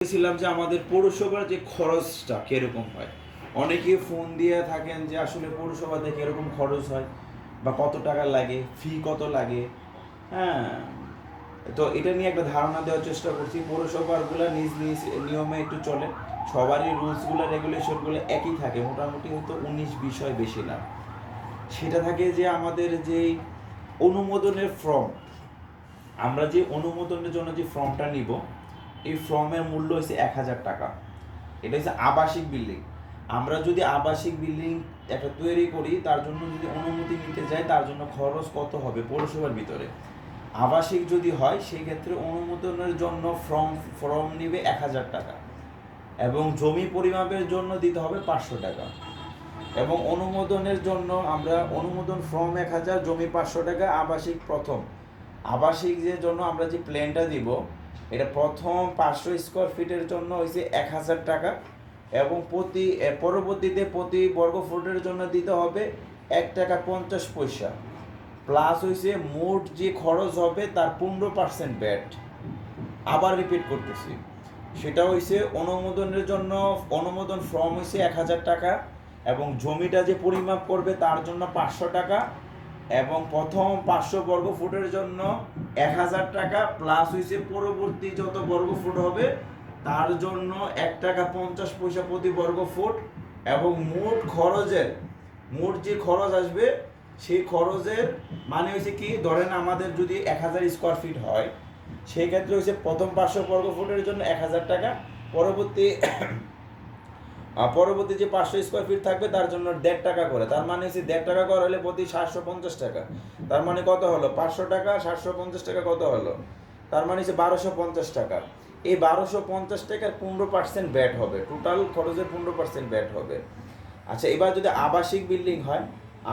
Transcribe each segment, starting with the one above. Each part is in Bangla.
বলেছিলাম যে আমাদের পৌরসভার যে খরচটা কিরকম হয়। অনেকে ফোন দিয়ে থাকেন যে আসলে পৌরসভাতে কিরকম খরচ হয় বা কত টাকা লাগে, ফি কত লাগে। হ্যাঁ, তো এটা নিয়ে একটা ধারণা দেওয়ার চেষ্টা করছি। পৌরসভাগুলো নিজ নিজ নিয়মে একটু চলে, সবারই রুলসগুলো রেগুলেশনগুলো একই থাকে, মোটামুটি হয়তো 19 বিষয় বেশি না। সেটা থাকে যে আমাদের যেই অনুমোদনের ফর্ম, আমরা যে অনুমোদনের জন্য যে ফর্মটা নিব, এই ফর্মের মূল্য হচ্ছে 1000 টাকা। এটা হচ্ছে আবাসিক বিল্ডিং। আমরা যদি আবাসিক বিল্ডিং একটা তৈরি করি, তার জন্য যদি অনুমতি নিতে যাই, তার জন্য খরচ কত হবে পৌরসভার ভিতরে। আবাসিক যদি হয় সেই ক্ষেত্রে অনুমোদনের জন্য ফর্ম নিবে 1000 টাকা, এবং জমি পরিমাপের জন্য দিতে হবে 500 টাকা। এবং অনুমোদনের জন্য আমরা অনুমোদন ফর্ম 1000, জমি 500 টাকা। আবাসিক প্রথম আবাসিক যে জন্য আমরা যে প্ল্যানটা দিব, এটা প্রথম 500 স্কোয়ার ফিটের জন্য হয়েছে 1000 টাকা, এবং পরবর্তীতে প্রতি বর্গ ফুটের জন্য দিতে হবে 1 টাকা 50 পয়সা। প্লাস হয়েছে মোট যে খরচ হবে তার 15% ব্যাট। আবার রিপিট করতেছি, সেটা হয়েছে অনুমোদনের জন্য অনুমোদন ফর্ম হয়েছে 1000 টাকা, এবং জমিটা যে পরিমাপ করবে তার জন্য 500 টাকা, এবং প্রথম 500 বর্গ ফুটের জন্য 1000 টাকা, প্লাস হয়েছে পরবর্তী যত বর্গ ফুট হবে তার জন্য 1 টাকা 50 পয়সা প্রতি বর্গ ফুট। এবং মোট যে খরচ আসবে সেই খরচের মানে হয়েছে কি, ধরেন আমাদের যদি 1000 স্কোয়ার ফিট হয়, সেই ক্ষেত্রে হচ্ছে প্রথম 500 বর্গ ফুটের জন্য 1000 টাকা, পরবর্তী যে 500 স্কোয়ার ফিট থাকবে তার জন্য 1.5 টাকা করে। তার মানে হচ্ছে 1.5 টাকা করে হলে প্রতি 750 টাকা। তার মানে কত হলো? 500 টাকা 750 টাকা কত হলো? তার মানে হচ্ছে 1250 টাকা। এই 1250 টাকার 15% ব্যাট হবে, টোটাল খরচের 15% ব্যাট হবে। আচ্ছা, এবার যদি আবাসিক বিল্ডিং হয়,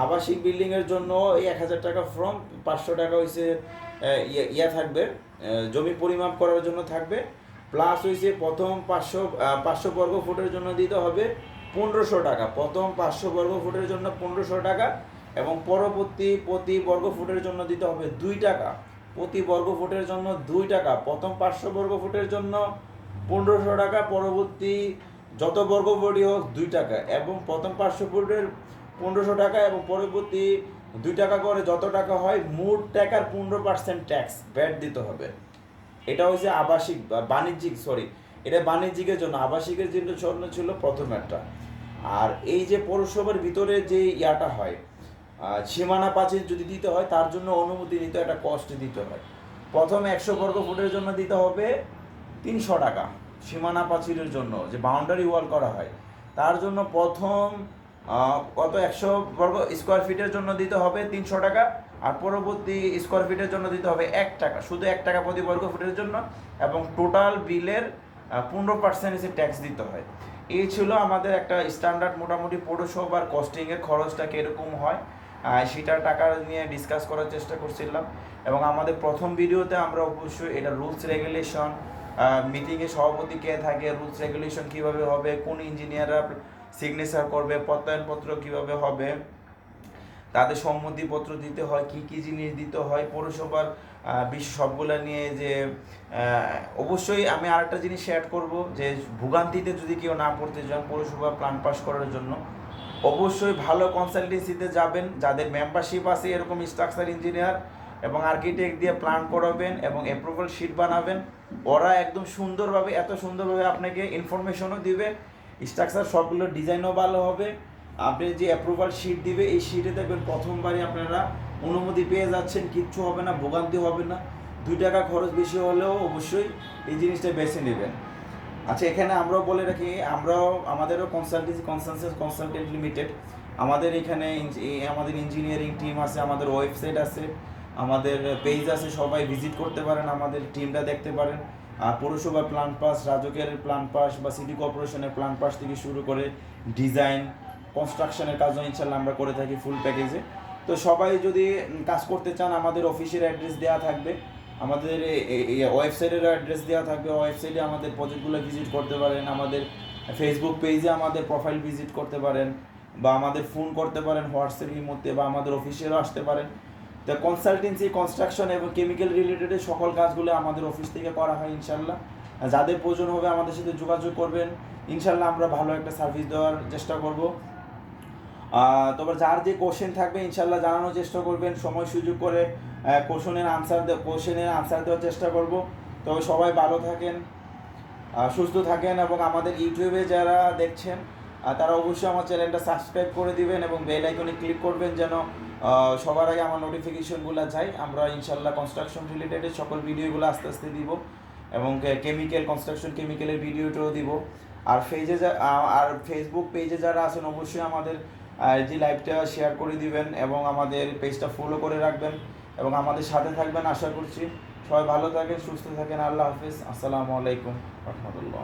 আবাসিক বিল্ডিংয়ের জন্য এই 1000 টাকা ফর্ম, 500 টাকা হয়েছে থাকবে, জমি পরিমাপ করার জন্য থাকবে। প্লাস হয়েছে প্রথম 500 বর্গ ফুটের জন্য দিতে হবে 1500 টাকা, প্রথম 500 বর্গ ফুটের জন্য 1500 টাকা, এবং পরবর্তী প্রতি বর্গ ফুটের জন্য দিতে হবে 2 টাকা, প্রতি বর্গ ফুটের জন্য 2 টাকা, প্রথম 500 বর্গ ফুটের জন্য 1500 টাকা, পরবর্তী যত বর্গ ফুটই হোক 2 টাকা, এবং প্রথম 500 ফুটের 1500 টাকা, এবং পরবর্তী 2 টাকা করে যত টাকা হয়, মোট টাকার 15% ট্যাক্স ব্যাট দিতে হবে। এটা হচ্ছে আবাসিক এটা বাণিজ্যিকের জন্য। আবাসিকের জন্য ছিল প্রথম একটা। আর এই যে পৌরসভার ভিতরে যে ইয়াটা হয়, সীমানা প্রাচীর যদি দিতে হয়, তার জন্য অনুমতি নিতে একটা কষ্ট দিতে হয়। প্রথম 100 বর্গ ফুটের জন্য দিতে হবে 300 টাকা, সীমানা প্রাচীরের জন্য যে বাউন্ডারি ওয়াল করা হয় তার জন্য প্রথম 100 বর্গ স্কোয়ার ফিটের জন্য দিতে হবে 300 টাকা, আর পরবর্তী স্কোয়ার ফিটের জন্য দিতে হবে 1 টাকা, শুধু 1 টাকা প্রতি বর্গ ফুটের জন্য, এবং টোটাল বিলের 15% ট্যাক্স দিতে হয়। এই ছিল আমাদের একটা স্ট্যান্ডার্ড মোটামুটি পৌরসভার কস্টিংয়ের খরচটা কীরকম হয়, সেটা টাকা নিয়ে ডিসকাস করার চেষ্টা করছিলাম। এবং আমাদের প্রথম ভিডিওতে আমরা অবশ্যই এটা রুলস রেগুলেশন, মিটিংয়ে সভাপতি কে থাকে, রুলস রেগুলেশন কীভাবে হবে, কোন ইঞ্জিনিয়াররা সিগনেচার করবে, প্রত্যয়নপত্র কীভাবে হবে, তাদের সম্মতিপত্র দিতে হয়, কি কি জিনিস দিতে হয় পৌরসভার সবগুলো নিয়ে। যে অবশ্যই আমি আরেকটা জিনিস শেয়ার করব, যে ভোগান্তিতে যদি কেউ না পড়তে চান পৌরসভা প্ল্যান পাস করার জন্য, অবশ্যই ভালো কনসালটেন্সিতে যাবেন, যাদের মেম্বারশিপ আছে এরকম স্ট্রাকচার ইঞ্জিনিয়ার এবং আর্কিটেক্ট দিয়ে প্ল্যান করাবেন এবং অ্যাপ্রুভাল শিট বানাবেন। ওরা একদম সুন্দরভাবে, এত সুন্দরভাবে আপনাকে ইনফরমেশনও দিবে, স্ট্রাকচার সবগুলো ডিজাইনও ভালো হবে। আপনি যে অ্যাপ্রুভাল শিট দিবে, এই শিটে দেখবেন প্রথমবারই আপনারা অনুমতি পেয়ে যাচ্ছেন, কিচ্ছু হবে না, ভোগান্তি হবে না। 2 টাকা খরচ বেশি হলেও অবশ্যই এই জিনিসটা বেছে নেবেন। আচ্ছা, এখানে আমরাও বলে রাখি, আমাদেরও কনসালটেন্ট লিমিটেড, আমাদের এখানে আমাদের ইঞ্জিনিয়ারিং টিম আছে, আমাদের ওয়েবসাইট আছে, আমাদের পেজ আছে, সবাই ভিজিট করতে পারেন, আমাদের টিমটা দেখতে পারেন। পৌরসভার প্ল্যান পাস, রাজকের প্ল্যান পাস বা সিটি কর্পোরেশনের প্ল্যান পাস থেকে শুরু করে ডিজাইন, কনস্ট্রাকশনের কাজও ইনশাল্লাহ আমরা করে থাকি ফুল প্যাকেজে। তো সবাই যদি কাজ করতে চান, আমাদের অফিসের অ্যাড্রেস দেওয়া থাকবে, আমাদের ওয়েবসাইটেরও অ্যাড্রেস দেওয়া থাকবে, ওয়েবসাইটে আমাদের প্রজেক্টগুলো ভিজিট করতে পারেন, আমাদের ফেসবুক পেজে আমাদের প্রোফাইল ভিজিট করতে পারেন, বা আমাদের ফোন করতে পারেন হোয়াটসঅ্যাপের মধ্যে, বা আমাদের অফিসেরও আসতে পারেন। তো কনসালটেন্সি, কনস্ট্রাকশন এবং কেমিক্যাল রিলেটেড সকল কাজগুলো আমাদের অফিস থেকে করা হয় ইনশাল্লাহ। যাদের প্রয়োজন হবে আমাদের সাথে যোগাযোগ করবেন, ইনশাল্লাহ আমরা ভালো একটা সার্ভিস দেওয়ার চেষ্টা করব। তবে যার যে কোশ্চেন থাকবে ইনশাল্লাহ জানানোর চেষ্টা করবেন, সময় সুযোগ করে কোশ্চেনের আনসার দেওয়ার চেষ্টা করব। তবে সবাই ভালো থাকেন, সুস্থ থাকেন, এবং আমাদের ইউটিউবে যারা দেখছেন তারা অবশ্যই আমার চ্যানেলটা সাবস্ক্রাইব করে দিবেন এবং বেল আইকনে ক্লিক করবেন যেন সবার আগে আমার নোটিফিকেশনগুলো যায়। আমরা ইনশাল্লাহ কনস্ট্রাকশন রিলেটেড সকল ভিডিওগুলো আস্তে আস্তে দিব, এবং কনস্ট্রাকশন কেমিক্যালের ভিডিওটাও দিব। আর ফেসবুক পেজে যারা আছেন অবশ্যই আমাদের যে লাইভটা শেয়ার করে দিবেন এবং আমাদের পেজটা ফলো করে রাখবেন এবং আমাদের সাথে থাকবেন আশা করছি। সবাই ভালো থাকেন, সুস্থ থাকেন। আল্লাহ হাফিজ। আসসালামু আলাইকুম রহমতুল্লাহ।